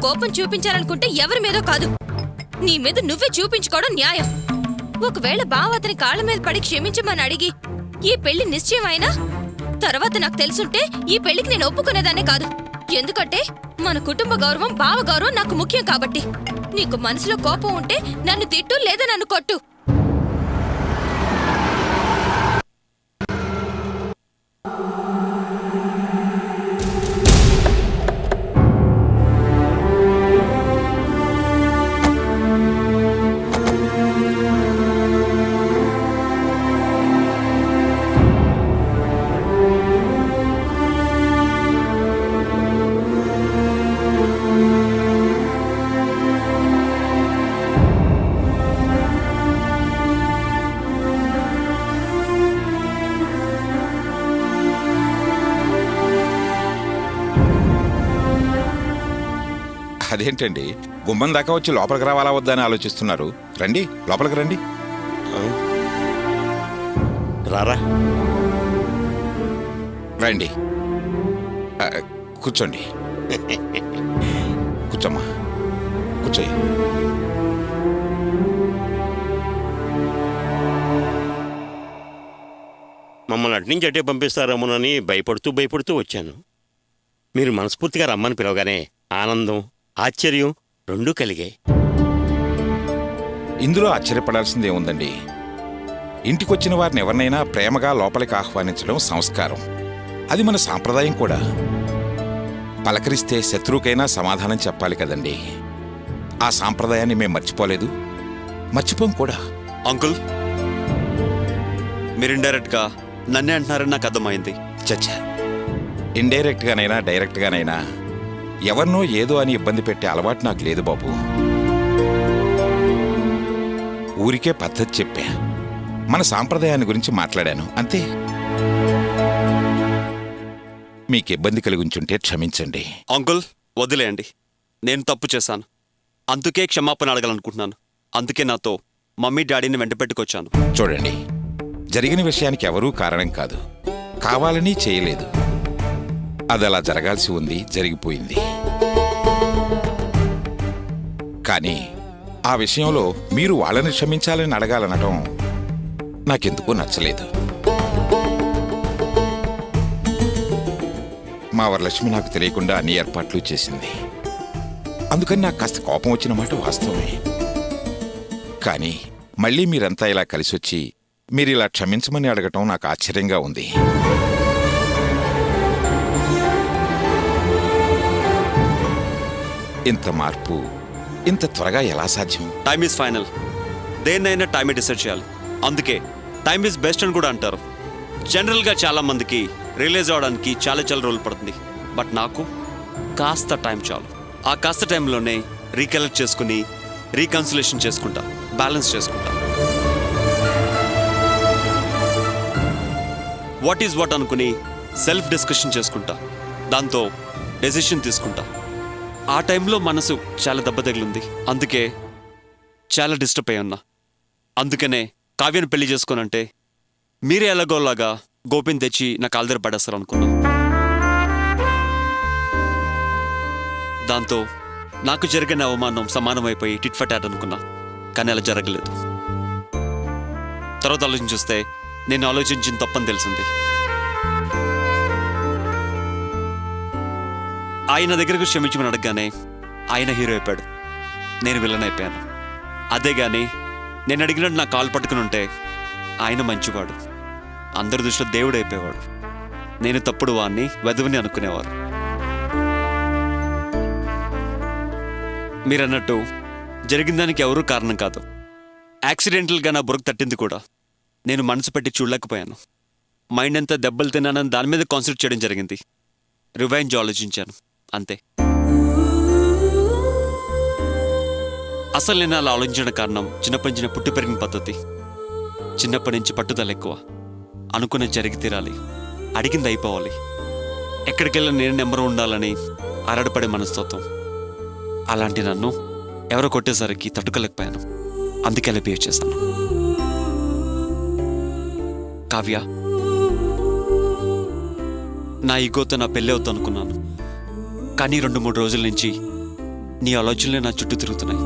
కోపం చూపించాలనుకుంటే ఎవరి మీదో కాదు, నీ మీద నువ్వే చూపించుకోవడం న్యాయం. ఒకవేళ బావ అతని కాళ్ళ మీద పడి క్షమించమని అడిగి ఈ పెళ్లి నిశ్చయం అయినా తర్వాత నాకు తెలుసుంటే ఈ పెళ్లికి నేను ఒప్పుకునేదాన్నే కాదు. ఎందుకంటే మన కుటుంబ గౌరవం, బావ గౌరవం నాకు ముఖ్యం కాబట్టి. నీకు మనసులో కోపం ఉంటే నన్ను తిట్టు లేదా నన్ను కొట్టు. అదేంటండి, గుమ్మం దాకా వచ్చి లోపలికి రావాలా వద్దా అని ఆలోచిస్తున్నారు? రండి, లోపలికి రండి. రారా రండి, కూర్చోండి. కూర్చోమ్మా, కూర్చోయి. మమ్మల్ని అటు నుంచి అటే పంపిస్తారేమోనని భయపడుతూ వచ్చాను. మీరు మనస్ఫూర్తిగా రమ్మని పిలవగానే ఆనందం, ఆశ్చర్యం రెండూ కలిగాయి. ఇందులో ఆశ్చర్యపడాల్సిందే ఉందండి. ఇంటికొచ్చిన వారిని ఎవరినైనా ప్రేమగా లోపలికి ఆహ్వానించడం సంస్కారం. అది మన సాంప్రదాయం కూడా. పలకరిస్తే శత్రువుకైనా సమాధానం చెప్పాలి కదండి. ఆ సాంప్రదాయాన్ని మేము మర్చిపోలేదు, మర్చిపోం కూడా. అంకుల్, మీరు ఇండైరెక్ట్గా నన్నే అంటున్నారని నాకు అర్థమైంది. చచ్చా, ఇండైరెక్ట్గానైనా డైరెక్ట్గానైనా ఎవరినో ఏదో అని ఇబ్బంది పెట్టే అలవాటు నాకు లేదు బాబు. ఊరికే పద్ధతి చెప్పా, మన సాంప్రదాయాన్ని గురించి మాట్లాడాను అంతే. మీకు ఇబ్బంది కలిగించుంటే క్షమించండి. అంకుల్, వదిలేయండి. నేను తప్పు చేశాను, అందుకే క్షమాపణ అడగాలనుకుంటున్నాను. అందుకే నాతో మమ్మీ డాడీని వెంట పెట్టుకొచ్చాను. చూడండి, జరిగిన విషయానికి ఎవరూ కారణం కాదు, కావాలని చేయలేదు. అది అలా జరగాల్సి ఉంది, జరిగిపోయింది. కానీ ఆ విషయంలో మీరు వాళ్ళని క్షమించాలని అడగాలనటం నాకెందుకో నచ్చలేదు. మా వరలక్ష్మి నాకు తెలియకుండా అన్ని ఏర్పాట్లు చేసింది. అందుకని నాకు కాస్త కోపం వచ్చిన మాట వాస్తవమే. కానీ మళ్ళీ మీరంతా ఇలా కలిసొచ్చి మీరిలా క్షమించమని అడగటం నాకు ఆశ్చర్యంగా ఉంది. ఇంత మార్పు ఇంత త్వరగా ఎలా సాధ్యం? Time is final. దేన్నైనా టైమే డిసైడ్ చేయాలి. అందుకే టైమ్ ఈజ్ బెస్ట్ అని కూడా అంటారు. జనరల్గా చాలా మందికి రియలైజ్ అవడానికి చాలా రోజులు పడుతుంది. బట్ నాకు కాస్త టైం చాలు. ఆ కాస్త టైంలోనే రీకలెక్ట్ చేసుకుని రీకన్సిలేషన్ చేసుకుంటా, బ్యాలెన్స్ చేసుకుంటా. వాట్ ఈజ్ వాట్ అనుకుని సెల్ఫ్ డిస్కషన్ చేసుకుంటా, దాంతో డెసిషన్ తీసుకుంటా. ఆ టైంలో మనసు చాలా దెబ్బ తగిలింది. అందుకే చాలా డిస్టర్బ్ అయి ఉన్నా. అందుకనే కావ్యను పెళ్లి చేసుకోనంటే మీరే ఎలాగోలాగా గోపిని తెచ్చి నా కాళ్ళ దగ్గర పడేస్తారు అనుకున్నా. దాంతో నాకు జరిగిన అవమానం సమానమైపోయి టిట్ ఫర్ టాట్ అనుకున్నా. కానీ అలా జరగలేదు. తర్వాత ఆలోచించేస్తే నేను ఆలోచించిన తప్పని తెలిసింది. ఆయన దగ్గరకు క్షమించమని అడగగానే ఆయన హీరో అయిపోయాడు, నేను విలన్ అయిపోయాను. అదే గాని నేను అడిగినట్టు నా కాలు పట్టుకుని ఉంటే ఆయన మంచివాడు, అందరి దృష్టిలో దేవుడు అయిపోయేవాడు. నేను తప్పుడు వాణ్ణి, వెధవని అనుకునేవారు. మీరన్నట్టు జరిగిన దానికి ఎవరూ కారణం కాదు. యాక్సిడెంటల్గా నా బుర్రకు తట్టింది కూడా. నేను మనసు పెట్టి చూడలేకపోయాను. మైండ్ అంతా దెబ్బలు తిన్నానని దాని మీద కాన్సన్ట్రేట్ చేయడం జరిగింది. రివెంజ్ ఆలోచించాను అంతే. అసలు నేను అలా ఆలోచించిన కారణం చిన్నప్పటి నుంచి పుట్టి పెరిగిన పద్ధతి. చిన్నప్పటి నుంచి పట్టుదల ఎక్కువ. అనుకునే జరిగి తీరాలి, అడిగింది అయిపోవాలి, ఎక్కడికెళ్ళి నేను నెంబర్ ఉండాలని అరడపడే మనస్తత్వం. అలాంటి నన్ను ఎవరో కొట్టేసరికి తట్టుకోలేకపోయాను. అందుకే అలా బిహేవ్ చేశాను. కావ్య, నా ఈగోతో నా పెళ్ళి అవుతా అనుకున్నాను. కానీ 2-3 రోజుల నుంచి నీ ఆలోచనలే నా చుట్టూ తిరుగుతున్నాయి.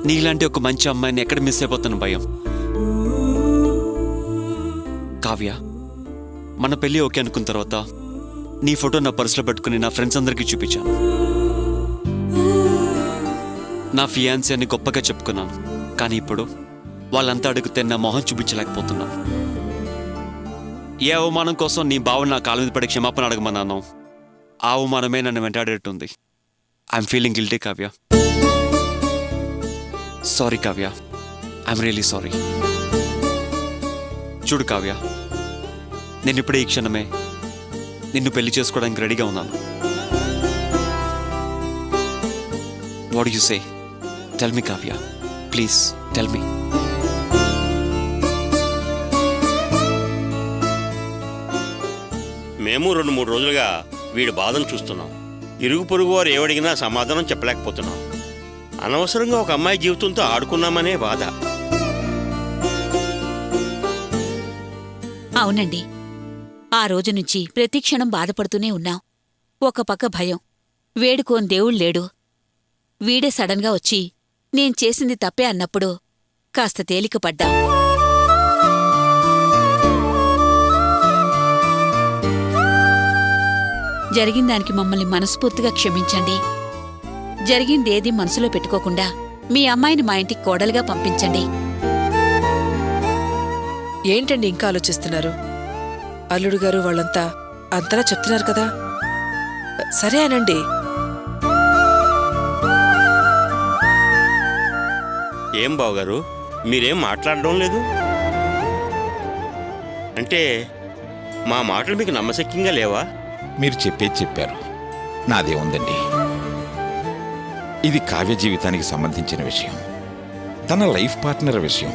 నీలాంటి ఒక మంచి అమ్మాయిని ఎక్కడ మిస్ అయిపోతాను భయం. కావ్య, మన పెళ్ళి ఓకే అనుకున్న తర్వాత నీ ఫోటో నా పర్సులో పెట్టుకుని నా ఫ్రెండ్స్ అందరికీ చూపించాను. నా ఫియాన్సీ అని గొప్పగా చెప్పుకున్నాను. కానీ ఇప్పుడు వాళ్ళంతా అడిగితే నా మొహం చూపించలేకపోతున్నాను. ఏ అవమానం కోసం నీ బావని నా కాళ్ళ మీద పడి క్షమాపణ అడగమన్నాను, ఆ అవమానమే నన్ను వెంటాడేట్టుంది. I'm feeling guilty Kavya. Sorry Kavya, I'm really sorry. చూడు కావ్య, నేను ఇప్పుడే ఈ క్షణమే నిన్ను పెళ్లి చేసుకోవడానికి రెడీగా ఉన్నాను. What you say? Tell me Kavya, please tell me. మేము 2-3 రోజులుగా వీడి బాధను చూస్తున్నాం. ఇరుగు పొరుగు వారు ఏమడిగినా సమాధానం చెప్పలేకపోతున్నాం. అనవసరంగా ఒక అమ్మాయి జీవితంతో ఆడుకున్నామనే బాధ. అవునండి, ఆ రోజు నుంచి ప్రతి క్షణం బాధపడుతూనే ఉన్నాం. ఒక పక్క భయం, వేడుకోని దేవుడు లేడు. వీడే సడన్గా వచ్చి నేను చేసింది తప్పే అన్నప్పుడు కాస్త తేలికపడ్డాం. జరిగిందానికి మమ్మల్ని మనస్ఫూర్తిగా క్షమించండి. జరిగిందేదీ మనసులో పెట్టుకోకుండా మీ అమ్మాయిని మా ఇంటికి కోడలుగా పంపించండి. ఏంటండి ఇంకా ఆలోచిస్తున్నారు? అల్లుడు గారు వాళ్ళంతా అంతలా చెప్తున్నారు కదా, సరే అనండి. ఏం బావగారు, మీరేం మాట్లాడడం లేదు? అంటే మా మాటలు మీకు నమ్మశక్యంగా లేవా? మీరు చెప్పేది చెప్పారు, నాదే ఉందండి. ఇది కావ్య జీవితానికి సంబంధించిన విషయం, తన లైఫ్ పార్ట్నర్ విషయం.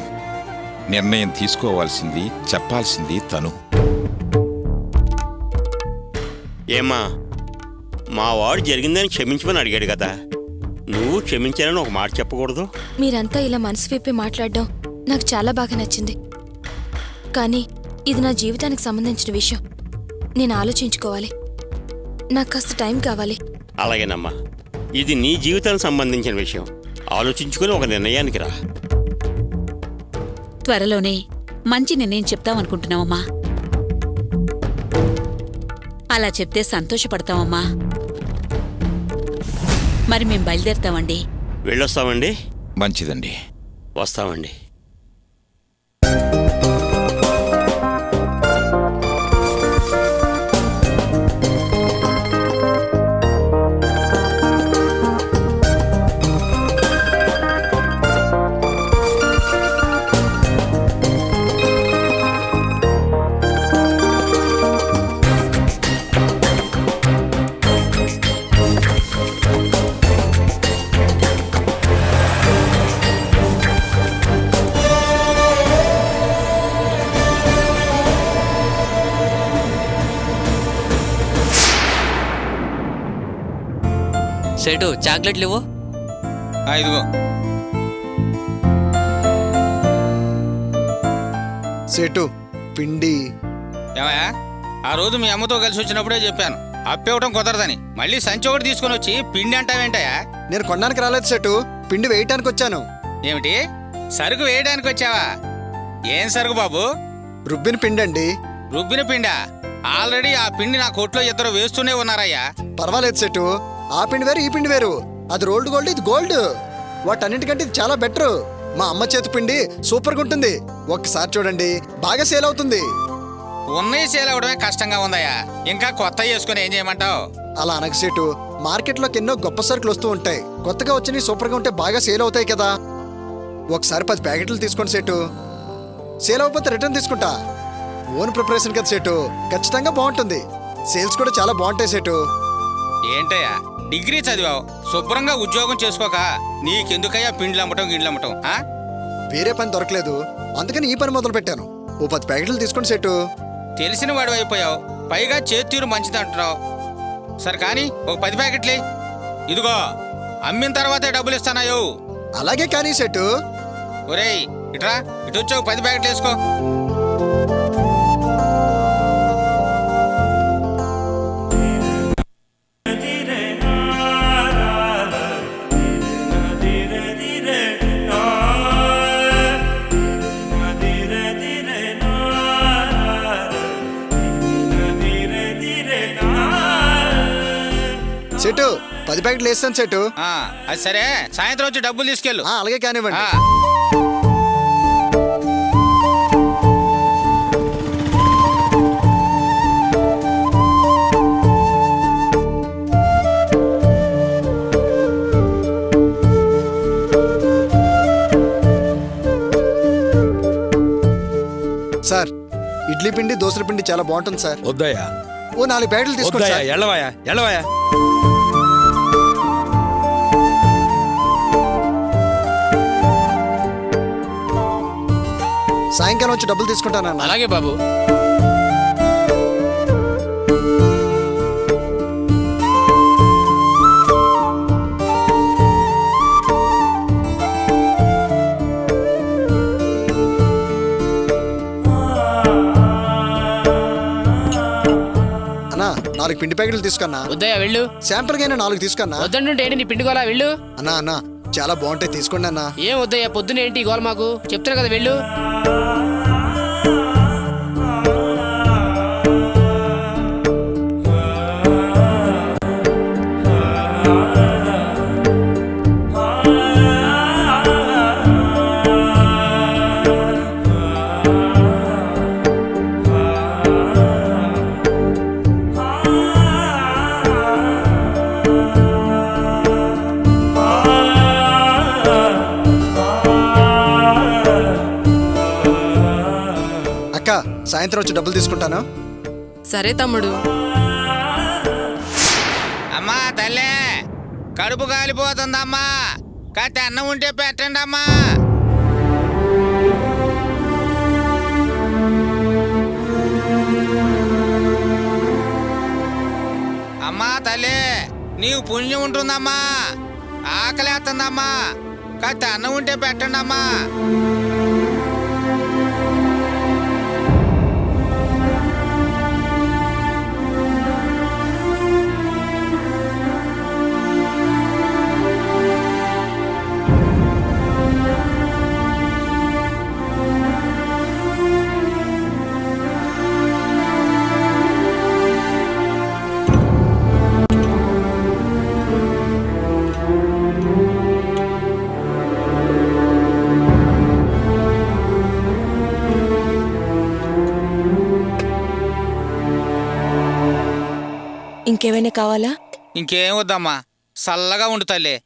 నిర్ణయం తీసుకోవాల్సింది, చెప్పాల్సింది తను. ఏమ్మా, మా వాడు జరిగిందని క్షమించమని అడిగాడు కదా, నువ్వు క్షమించానని ఒక మాట చెప్పకూడదు? మీరంతా ఇలా మనసు విప్పి మాట్లాడడం నాకు చాలా బాగా నచ్చింది. కానీ ఇది నా జీవితానికి సంబంధించిన విషయం. నేను ఆలోచించుకోవాలి. నాకు కాస్త టైం కావాలి. అలాగేనమ్మా, ఇది నీ జీవితానికి సంబంధించిన విషయం. ఆలోచించుకుని ఒక నిర్ణయానికి రా. త్వరలోనే మంచి నిర్ణయం చెప్తామనుకుంటున్నామమ్మా. అలా చెప్తే సంతోషపడతామమ్మా. మరి మేం బయలుదేరుతామండి. వెళ్ళొస్తామండి. మంచిదండి. వస్తామండి. సేటు చాక్లెట్లు ఇవ్వు. ఇదిగో. సేటు పిండి. ఏమయ్యా, ఆ రోజు మీ అమ్మతో కలిసి వచ్చినప్పుడే చెప్పాను అప్పివ్వటం కుదరదని. మళ్ళీ సంచి ఒకటి తీసుకుని వచ్చి పిండి అంటావేంటయా? నేను కొనడానికి రాలేదు సేటు, పిండి వేయటానికి వచ్చాను. ఏమిటి, సరుకు వేయడానికి వచ్చావా? ఏం సరుకు బాబు? రుబ్బిన పిండి అండి. రుబ్బిన పిండా? ఆల్రెడీ ఆ పిండి నా కొట్లో ఇద్దరు వేస్తూనే ఉన్నారయ్యా. పర్వాలేదు సేటు, ఆ పిండి వేరు ఈ పిండి వేరు. అది రోల్డ్ గోల్డ్, ఇది గోల్డ్. వాటన్నిటికంటే ఇది చాలా బెటర్. మా అమ్మ చేతి పిండి సూపర్గా ఉంటుంది. ఒక్కసారి చూడండి, బాగా సేల్ అవుతుంది. ఉన్నయి సేల్ అవడమే కష్టంగా ఉందయ్యా, ఇంకా కొత్త వేసుకుని ఏం చేయమంటావు? అలా అనక సేటు, మార్కెట్లోకి ఎన్నో గొప్ప సరుకులు వస్తూ ఉంటాయి. కొత్తగా వచ్చినవి సూపర్గా ఉంటే బాగా సేల్ అవుతాయి కదా. ఒకసారి 10 ప్యాకెట్లు తీసుకోండి సేటు. సేల్ అవ్వకపోతే రిటర్న్ తీసుకుంటా. ఓన్ ప్రిపరేషన్ కదా సేటు, ఖచ్చితంగా బాగుంటుంది. సేల్స్ కూడా చాలా బాగుంటాయి సేటు. ఏంటయ్యా, డిగ్రీ చదివావు, శుభ్రంగా ఉద్యోగం చేసుకోక నీకెందుకయ్యా పిండ్లు అమ్మటం గిడ్లు అమ్మటం? వేరే పని దొరకలేదు, అందుకని ఈ పని మొదలు పెట్టాను. ఓ 10 ప్యాకెట్లు తీసుకోండి సేటు. తెలిసిన వాడు అయిపోయావు, పైగా చేత్తీరు మంచిది అంటున్నావు. సరే కానీ ఒక 10 ప్యాకెట్లే. ఇదిగో, అమ్మిన తర్వాతే డబ్బులు ఇస్తానాయో. అలాగే కానీ సేటు. ఒరేయ్ ఇట్రా, ఇటు వచ్చి ఒక 10 ప్యాకెట్లు వేసుకో. సెటు 10 ప్యాకెట్లు వేస్తాను సెటు. అది సరే, సాయంత్రం వచ్చి డబ్బులు తీసుకెళ్ళు. అలాగే కానివ్వండి. సార్, ఇడ్లీ పిండి దోశల పిండి చాలా బాగుంటుంది సార్. వద్దయ్యా, ఓ 4 ప్యాకెట్లు తీసుకోండి వద్దయ్యా, సార్. ఎళ్ళవయ్యా, ఎళ్ళవయ్యా. సాయంకాలం వచ్చి డబ్బులు తీసుకుంటానన్నా. అలాగే బాబు. అన్నా 4 పిండి ప్యాకెట్లు తీసుకున్నా. వద్దయ్యా, వెళ్ళు. శాంపుల్ గా 4 తీసుకున్నా. వద్దంటుంటే ఏంటి నీ పిండుకోవాలా? వెళ్ళు. అన్నా చాలా బాగుంటాయి, తీసుకోండి అన్నా. ఏం వద్దయ్యా, పొద్దున ఏంటి గోల మాకు? చెప్తున్నా కదా, వెళ్ళు. అక్క, సాయంత్రం వచ్చి డబ్బులు తీసుకుంటాను. సరే తమ్ముడు. అమ్మా తల్లే, కడుపు కాలిపోతుందమ్మా. కాస్త అన్నం ఉంటే పెట్టండి అమ్మా. అమ్మా తల్లి, నీకు పుణ్యం ఉంటుందమ్మా. ఆకలేస్తుందమ్మా. కాస్త అన్నం ఉంటే పెట్టండి అమ్మా. ఇంకేమైనా కావాలా? ఇంకేం వద్దమ్మా, చల్లగా ఉండు తల్లి.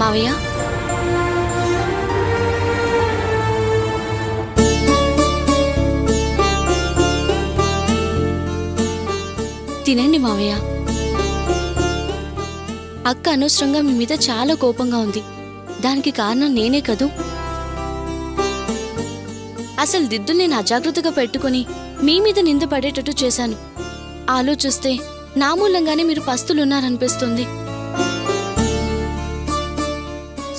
మావయ్య, తినండి మావయ్య. అక్క అనవసరంగా మీ మీద చాలా కోపంగా ఉంది. దానికి కారణం నేనే కదూ. అసలు దిద్దు నేను అజాగ్రత్తగా పెట్టుకుని మీ మీద నింద పడేటట్టు చేశాను. ఆలోచిస్తే నా మూలంగానే మీరు పస్తులున్నారనిపిస్తుంది.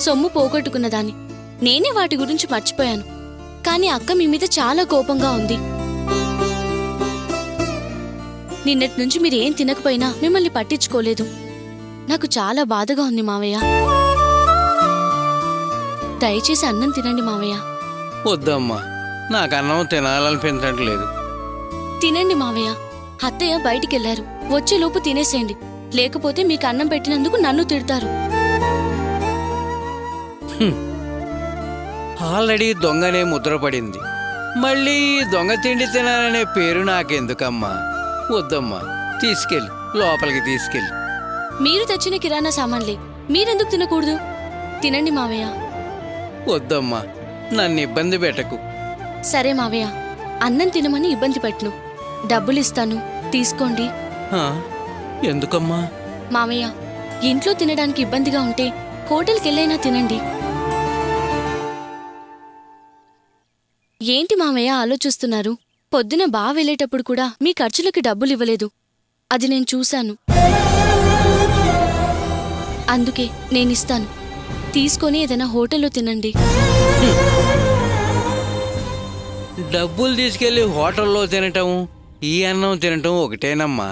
సొమ్ము పోగొట్టుకున్నదాన్ని నేనే వాటి గురించి మర్చిపోయాను. కానీ అక్క మీ మీద చాలా కోపంగా ఉంది. నిన్నటి నుంచి మీరు ఏం తినకపోయినా మిమ్మల్ని పట్టించుకోలేదు. నాకు చాలా బాధగా ఉంది మావయ్య. దయచేసి అన్నం తినండి మావయ్య. వద్దమ్మా, నాకు అన్నం తినాలనిపించట్లేదు. తినండి మావయ్య. అత్తయ్య బయటికెళ్లారు. వచ్చేలోపు తినేసేయండి, లేకపోతే మీకు అన్నం పెట్టినందుకు నన్ను తిడతారు. ఆల్రెడీ దొంగనే ముద్రపడింది, మళ్ళీ దొంగ తిండి తినాలనే పేరు నాకెందుకమ్మా? వద్దమ్మా, తీసుకెళ్ళి లోపలికి తీసుకెళ్ళి. మీరు తెచ్చిన కిరాణా సామాన్లే, మీరెందుకు తినకూడదు? తినండి మావయ్య. వద్దమ్మా, నన్ను ఇబ్బంది పెట్టకు. సరే మావయ్య, అన్నం తినమని ఇబ్బంది పెట్టను, డబ్బులిస్తాను, తీసుకోండి. ఆ, ఎందుకమ్మా? మావయ్య, ఇంట్లో తినడానికి ఇబ్బందిగా ఉంటే హోటల్కెళ్ళైనా తినండి. ఏంటి మావయ్య ఆలోచిస్తున్నారు? పొద్దున బావ వెళ్ళేటప్పుడు కూడా మీ ఖర్చులకి డబ్బులివ్వలేదు, అది నేను చూశాను. అందుకే నేనిస్తాను, తీసుకొని ఏదైనా హోటల్లో తినండి. డబ్బులు తీసుకెళ్లి హోటల్లో తినటం, ఈ అన్నం తినటం ఒకటేనమ్మా.